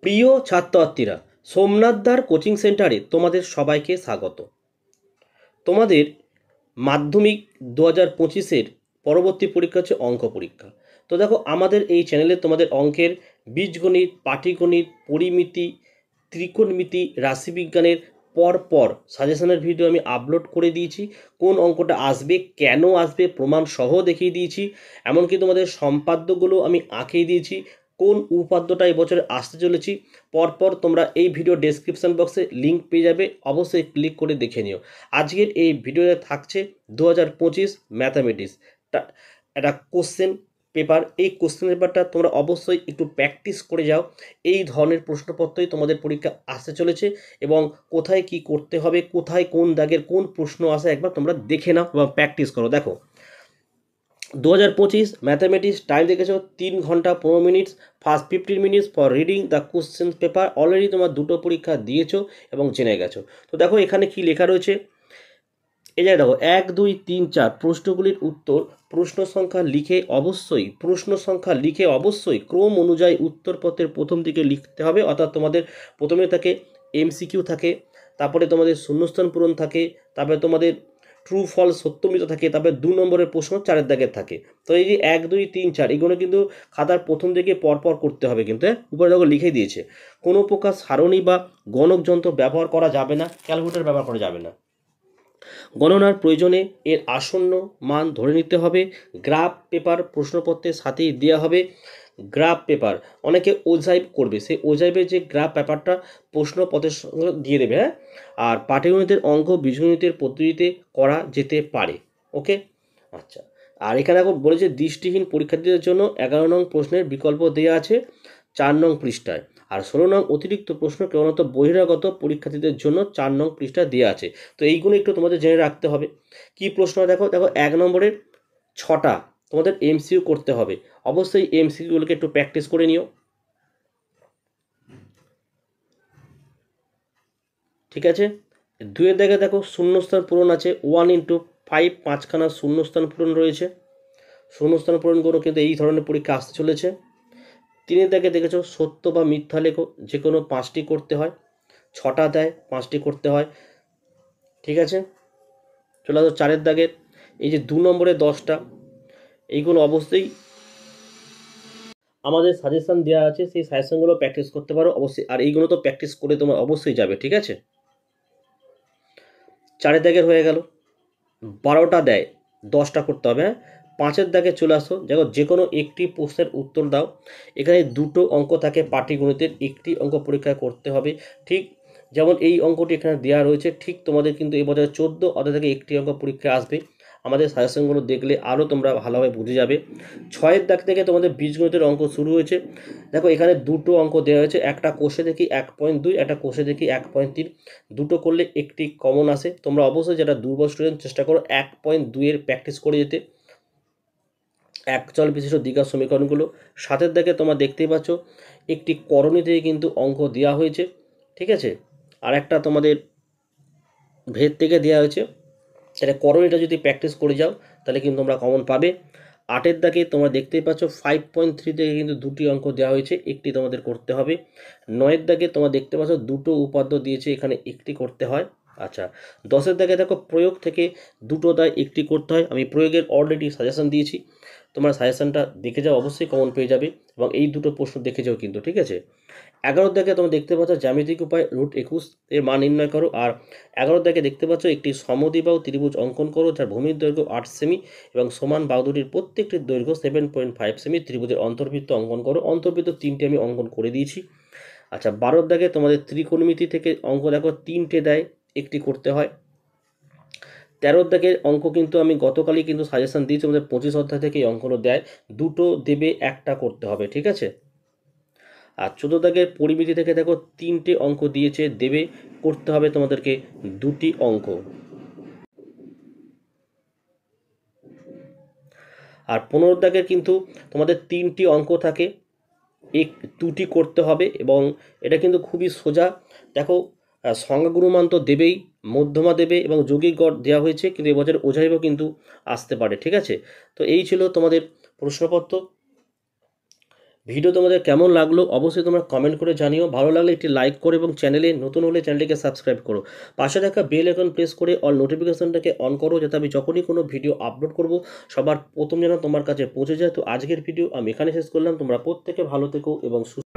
প্রিয় ছাত্রছাত্রীরা, সোমনাথদার কোচিং সেন্টারে তোমাদের সবাইকে স্বাগত। তোমাদের মাধ্যমিক 2025-এর পরবর্তী পরীক্ষা হচ্ছে অঙ্ক পরীক্ষা। তো দেখো, আমাদের এই চ্যানেলে তোমাদের অঙ্কের বীজগণিত, পাটিগণিত, পরিমিতি, ত্রিকোণমিতি, রাশিবিজ্ঞানের পর সাজেশনের ভিডিও আমি আপলোড করে দিয়েছি। কোন অঙ্কটা আসবে, কেন আসবে, প্রমাণ সহ দেখিয়ে দিয়েছি। এমনকি তোমাদের সম্পাদ্যগুলো আমি আঁকিয়ে দিয়েছি, কোন উপাদ্যটা এবছরে আসতে চলেছি। পরপর তোমরা এই ভিডিও ডেসক্রিপশন বক্সে লিঙ্ক পেয়ে যাবে, অবশ্যই ক্লিক করে দেখে নিও। আজকের এই ভিডিওতে থাকছে 2025 ম্যাথামেটিক্স একটা কোশ্চেন পেপার। এই কোশ্চেন পেপারটা তোমরা অবশ্যই একটু প্র্যাকটিস করে যাও। এই ধরনের প্রশ্নপত্রই তোমাদের পরীক্ষা আসতে চলেছে এবং কোথায় কি করতে হবে, কোথায় কোন দাগের কোন প্রশ্ন আসে একবার তোমরা দেখে নাও এবং প্র্যাকটিস করো। দেখো, 2025 ম্যাথামেটিক্স টাইম দেখেছো 3 ঘন্টা 15 minutes. First 15 minutes for reading the question paper. Already তোমরা দুটো পরীক্ষা দিয়েছো এবং জেনে গেছো। তো দেখো এখানে কি লেখা রয়েছে, এই জায়গায় দেখো 1 2 3 4 প্রশ্নগুলির উত্তর প্রশ্ন সংখ্যা লিখে অবশ্যই ক্রম অনুযায়ী উত্তরপত্রের প্রথম দিকে লিখতে হবে। অর্থাৎ তোমাদের প্রথমে থাকে এমসিকিউ থাকে, তারপরে তোমাদের শূন্যস্থান পূরণ থাকে, তারপরে তোমাদের ট্রু ফলস সত্য মিথ্যা থাকে, তারপরে 2 নম্বরের প্রশ্ন 4 দাগের থাকে। তো এই যে 1 2 3 4 এগুলো কিন্তু খাতার প্রথম দিকে পরপর করতে হবে, কিন্তু উপরে দেখো লিখে দিয়েছে। কোনো প্রকার সারণী বা গণক যন্ত্র ব্যবহার করা যাবে না, ক্যালকুলেটর ব্যবহার করা যাবে না। গণনার প্রয়োজনে এর আসন্ন মান ধরে নিতে হবে। গ্রাফ পেপার প্রশ্নপত্রের সাথেই দেওয়া হবে। গ্রাফ পেপার অনেকে ওজাইভ করবে, সেই ওজাইভের যে গ্রাফ পেপারটা প্রশ্নপত্রের সঙ্গে দিয়ে দেবে। হ্যাঁ, আর পাটিগণিতের অঙ্ক বীজগণিতের পদ্ধতিতে করা যেতে পারে। ওকে, আচ্ছা। আর এখানে এখন বলেছে দৃষ্টিহীন পরীক্ষার্থীদের জন্য 11 নং প্রশ্নের বিকল্প দেওয়া আছে 4 নং পৃষ্ঠায়। আর 16 নং অতিরিক্ত প্রশ্ন কেবলমাত্র বহিরাগত পরীক্ষার্থীদের জন্য 4 নং পৃষ্ঠা দেওয়া আছে। তো এইগুলো একটু তোমাদের জেনে রাখতে হবে। কি প্রশ্ন দেখো, 1 নম্বরের 6টা তোমাদের এমসিকিউ করতে হবে। অবশ্যই এমসিকিউগুলোকে একটু প্র্যাকটিস করে নিও, ঠিক আছে। 2-এর দাগে দেখো শূন্যস্থান পূরণ আছে 1 × 5, 5খানা শূন্যস্থান পূরণ রয়েছে। শূন্যস্থান পূরণগুলো কিন্তু এই ধরনের পরীক্ষা আসতে চলেছে। 3-এর দাগে দেখেছো সত্য বা মিথ্যা লেখো, যে কোনো 5টি করতে হয়। 6টা দেয়, 5টি করতে হয়, ঠিক আছে। চলে আসো 4-এর দাগের এই যে 2 নম্বরে 10টা, এইগুলো অবশ্যই আমাদের সাজেশন দেওয়া আছে, সেই সাজেশনগুলো প্র্যাকটিস করতে পারো অবশ্যই। আর এইগুলো তো প্র্যাকটিস করে তোমার অবশ্যই যাবে, ঠিক আছে। 4-এর দাগের হয়ে গেল। 12টা দেয়, 10টা করতে হবে। হ্যাঁ, 5-এর দাগে চলে আসো, দেখো যে কোনো একটি প্রশ্নের উত্তর দাও। এখানে 2টো অঙ্ক থাকে পাটিগণিতের, একটি অঙ্ক পরীক্ষা করতে হবে। ঠিক যেমন এই অঙ্কটি এখানে দেওয়া রয়েছে, ঠিক তোমাদের কিন্তু এবছর 14 অধ্যায় থেকে একটি অঙ্ক পরীক্ষা আসবে। আমাদের সাজেশনগুলো দেখলে আরও তোমরা ভালোভাবে বুঝে যাবে। 6-এর দাগ থেকে তোমাদের বীজগণিতের অঙ্ক শুরু হয়েছে। দেখো এখানে 2টো অঙ্ক দেওয়া হয়েছে, একটা কোষে দেখি 1.2, একটা কোষে দেখি 1.3। দুটো করলে একটি কমন আসে। তোমরা অবশ্যই যেটা দুর্বল স্টুডেন্ট চেষ্টা করো 1.2 এর প্র্যাকটিস করে যেতে। একচল বিশিষ্ট দ্বিঘাত সমীকরণগুলো 7-এর দাগে তোমরা দেখতেই পাচ্ছ একটি করণী থেকে কিন্তু অঙ্ক দেওয়া হয়েছে, ঠিক আছে। আর একটা তোমাদের ভেদ থেকে দেওয়া হয়েছে, সেটা করণীটা যদি প্র্যাকটিস করে যাও তাহলে কিন্তু তোমরা কমন পাবে। 8-এর দাগে তোমরা দেখতেই পাচ্ছ 5.3 থেকে কিন্তু 2টি অঙ্ক দেওয়া হয়েছে, একটি তোমাদের করতে হবে। 9-এর দাগে তোমরা দেখতে পাচ্ছ 2টো উপাদ্য দিয়েছে, এখানে একটি করতে হয়। আচ্ছা, 10-এর দাগে দেখো প্রয়োগ থেকে 2টো দায় একটি করতে হয়। আমি প্রয়োগের অলরেডি সাজেশন দিয়েছি, তোমরা সাজেশনটা দেখে যাও, অবশ্যই কমন পেয়ে যাবে। এবং এই দুটো প্রশ্ন দেখে যাও কিন্তু, ঠিক আছে। 11-র দাগে তোমরা দেখতে পাচ্ছ জ্যামিতিক উপায় √21 এর মান নির্ণয় করো। আর 11-র দাগে দেখতে পাচ্ছ একটি সমদ্বিবাহু ত্রিভুজ অঙ্কন করো, যার ভূমির দৈর্ঘ্য 8 সেমি এবং সমান বাহু দুটির প্রত্যেকটির দৈর্ঘ্য 7.5 সেমি। ত্রিভুজের অন্তর্বৃত্ত অঙ্কন করো। অন্তর্বৃত্ত 3টে আমি অঙ্কন করে দিয়েছি। আচ্ছা, 12-র দাগে তোমাদের ত্রিকোণমিতি থেকে অঙ্ক দেখো 3টে দেয়, একটি করতে হয়। 13-র দাগের অঙ্ক কিন্তু আমি গতকালই কিন্তু সাজেশন দিয়েছি, আমাদের 25 অধ্যায় থেকে এই অঙ্কগুলো দেয়, 2টো দেবে, একটা করতে হবে, ঠিক আছে। আর 14 দাগের পরিমিতি থেকে দেখো 3টে অঙ্ক দিয়েছে, দেবে, করতে হবে তোমাদেরকে 2টি অঙ্ক। আর 15 দাগের কিন্তু তোমাদের 3টি অঙ্ক থাকে, 2টি করতে হবে। এবং এটা কিন্তু খুবই সোজা। দেখো সংখ্যাগুরুমান তো দেবেই, মধ্যমা দেবে এবং যৌগিক গড় দেওয়া হয়েছে, কিন্তু এবছর ওঝাইবও কিন্তু আসতে পারে, ঠিক আছে। তো এই ছিল তোমাদের প্রশ্নপত্র। ভিডিও তোমাদের কেমন লাগলো অবশ্যই তোমরা কমেন্ট করে জানিও। ভালো লাগলে একটি লাইক করো এবং চ্যানেলে নতুন হলে চ্যানেলটিকে সাবস্ক্রাইব করো। পাশে থাকা বেল আইকন প্রেস করে অল নোটিফিকেশনটাকে অন করো, যাতে আমি যখনই কোনো ভিডিও আপলোড করব সবার প্রথম যেন তোমার কাছে পৌঁছে যায়। তো আজকের ভিডিও আমি এখানে শেষ করলাম। তোমরা প্রত্যেকে ভালো থেকো এবং সুস্থ